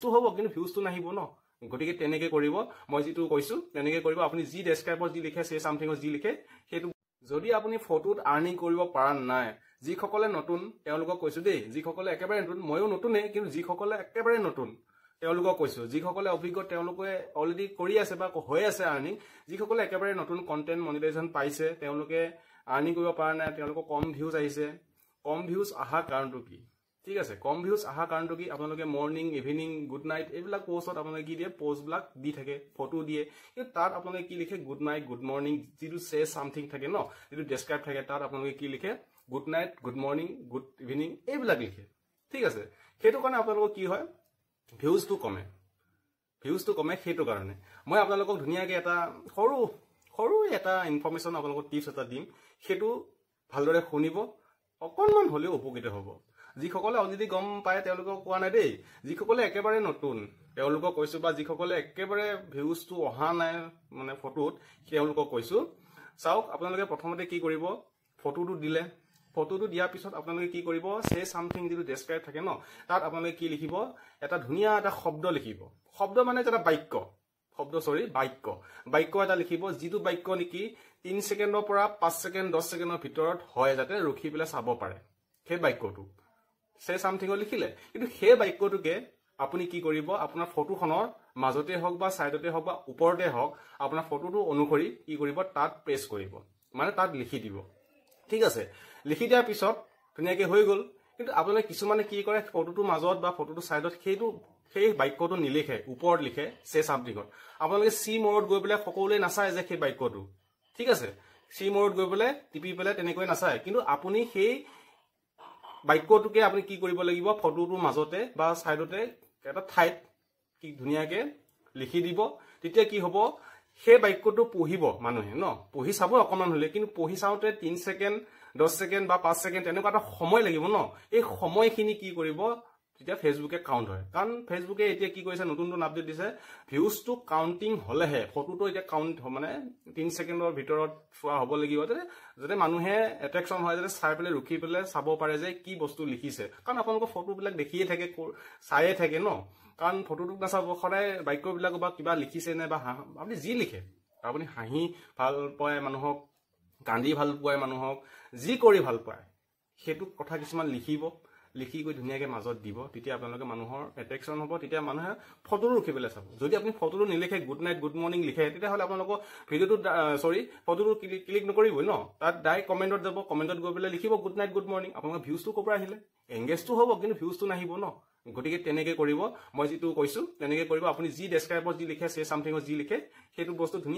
তো হ'ব কিন্তু ভিউজটো নাহিব ন গতিকে তেনেকৈ কৰিব মই যিটো কৈছো তেনেকৈ কৰিব আপুনি যি ডেছক্ৰাইবত যি লিখে সে সামথিংত যি লিখে সেইটো যদি আপুনি ফটোত আৰ্নিং কৰিব পৰা নাই যিসকলে নতুন তেওঁলোকক কৈছো দেই যিসকলে একেবাৰে নতুন ময়ো নতুনে কিন্তু যিসকলে একেবাৰে নতুন তেওঁলোকক কৈছো যিসকলে অভিজ্ঞ তেওঁলোকে অলৰেডি কৰি আছে বা হৈ আছে আৰ্নিং যিসকলে একেবাৰে নতুন কন্টেন্ট মনিটাইজেশ্যন পাইছে তেওঁলোকে আৰ্নিং কৰিব পৰা নাই তেওঁলোকক কম ভিউজ আহিছে কম ভিউজ অহা কাৰণটো কি ঠিক আছে কম ভিউজ অহা কাৰণটো কি আপোনালোকে মৰ্নিং ইভিনিং গুড নাইট এইবিলাক পোষ্টত আপোনালোকে কি দিয়ে পোষ্টবিলাক দি থাকে ফটো দিয়ে কিন্তু তাত আপোনালোকে কি লিখে গুড নাইট গুড মৰ্নিং যিটো সে সামথিং থাকে ন যিটো ডেছক্ৰাইব থাকে তাত আপোনালোকে কি লিখে good night good morning good evening এইবিলাক লিখে ঠিক আছে সেইটো কাৰণে আপোনালোকৰ কি হয় ভিউজটো কমে সেইটো কাৰণে মই আপোনালোকক ধুনীয়াকৈ এটা সৰু এটা ইনফৰমেশ্যন আপোনালোকক টিপছ এটা দিম সেইটো ভালদৰে শুনিব অকণমান হ'লেও উপকৃত হ'ব যিসকলে অলৰেডি গম পায় তেওঁলোকক কোৱা নাই দেই যিসকলে একেবাৰে নতুন তেওঁলোকক কৈছো বা যিসকলে একেবাৰে ভিউজটো অহা নাই মানে ফটোত তেওঁলোকক কৈছো চাওক আপোনালোকে প্ৰথমতে কি কৰিব ফটোটো দিলে ফটোটো দিয়াৰ পিছত আপোনালোকে কি কৰিব সে সামথিং যিটো ডেছক্ৰাইব থাকে ন তাত আপোনালোকে কি লিখিব এটা ধুনীয়া এটা শব্দ লিখিব শব্দ মানে এটা বাক্য এটা লিখিব যিটো বাক্য নেকি 3 ছেকেণ্ডৰ পৰা 5 ছেকেণ্ড 10 ছেকেণ্ডৰ ভিতৰত হয় যাতে ৰখি পেলাই চাব পাৰে সেই বাক্যটো সে সামথিং লিখিলে কিন্তু সেই বাক্যটোকে আপুনি কি কৰিব আপোনাৰ ফটোখনৰ মাজতে হওক বা সাইডতে হওক বা ওপৰতে হওক আপোনাৰ ফটোটো অনুসৰি কি কৰিব তাত প্ৰেছ কৰিব মানে তাত লিখি দিব ঠিক আছে লিখি দিয়াৰ পিছত ধুনীয়াকৈ হৈ গ'ল কিন্তু আপোনালোকে কিছুমানে কি কৰে ফটোটো মাজত বা ফটোটো সাইডত সেই বাক্যটো নিলিখে ওপৰত লিখে সে সামথিংত আপোনালোকে সি মৰত গৈ পেলাই সকলোৱে নাচায় যে সেই বাক্যটো ঠিক আছে সি মৰত গৈ পেলাই টিপি পেলাই তেনেকৈ নাচায় কিন্তু আপুনি সেই বাক্যটোকে আপুনি কি কৰিব লাগিব ফটোটোৰ মাজতে বা সাইডতে এটা ঠাইত কি ধুনীয়াকৈ লিখি দিব তেতিয়া কি হ'ব সেই বাক্যটো পঢ়িব মানুহে ন পঢ়ি চাব অকণমান হ'লে কিন্তু পঢ়ি চাওঁতে 3 ছেকেণ্ড 10 ছেকেণ্ড বা 5 ছেকেণ্ড তেনেকুৱা এটা সময় লাগিব ন এই সময়খিনি কি কৰিব তেতিয়া ফেচবুকে কাউণ্ট হয় কাৰণ ফেচবুকে এতিয়া কি কৰিছে নতুন আপডেট দিছে ভিউজটো কাউণ্টিং হ'লেহে ফটোটো এতিয়া কাউণ্ট মানে 3 ছেকেণ্ডৰ ভিতৰত চোৱা হ'ব লাগিব যাতে মানুহে এট্ৰেকশ্যন হয় যাতে চাই পেলাই ৰখি পেলাই চাব পাৰে যে কি বস্তু লিখিছে কাৰণ আপোনালোকৰ ফটোবিলাক দেখিয়ে থাকে চায়ে থাকে ন কাৰণ ফটোটোক নাচাব সদায় বাক্যবিলাক বা কিবা লিখিছে নে বা আপুনি যি লিখে আপুনি হাঁহি ভাল পায় মানুহক কান্দি ভাল পায় মানুহক যি কৰি ভাল পায় সেইটো কথা কিছুমান লিখি গৈ ধুনীয়াকৈ মাজত দিব তেতিয়া আপোনালোকে মানুহৰ এট্ৰেকশ্যন হ'ব তেতিয়া মানুহে ফটোটো ৰখি পেলাই চাব যদি আপুনি ফটোটো নিলিখে গুড নাইট গুড মৰ্নিং লিখে তেতিয়াহ'লে আপোনালোকৰ ফটোটো ক্লিক নকৰিবই ন তাত ডাইৰেক্ট কমেণ্টত যাব কমেণ্টত গৈ পেলাই লিখিব গুড নাইট গুড মৰ্নিং আপোনালোকৰ ভিউজটো ক'ৰ পৰা আহিলে এংগেজটো হ'ব কিন্তু ভিউজটো নাহিব ন গতিকে তেনেকৈ কৰিব মই যিটো কৈছো তেনেকৈ কৰিব আপুনি যি ডেছক্ৰাইবত যি লিখে সে সামথিংত যি লিখে সেইটো বস্তু ধুনীয়া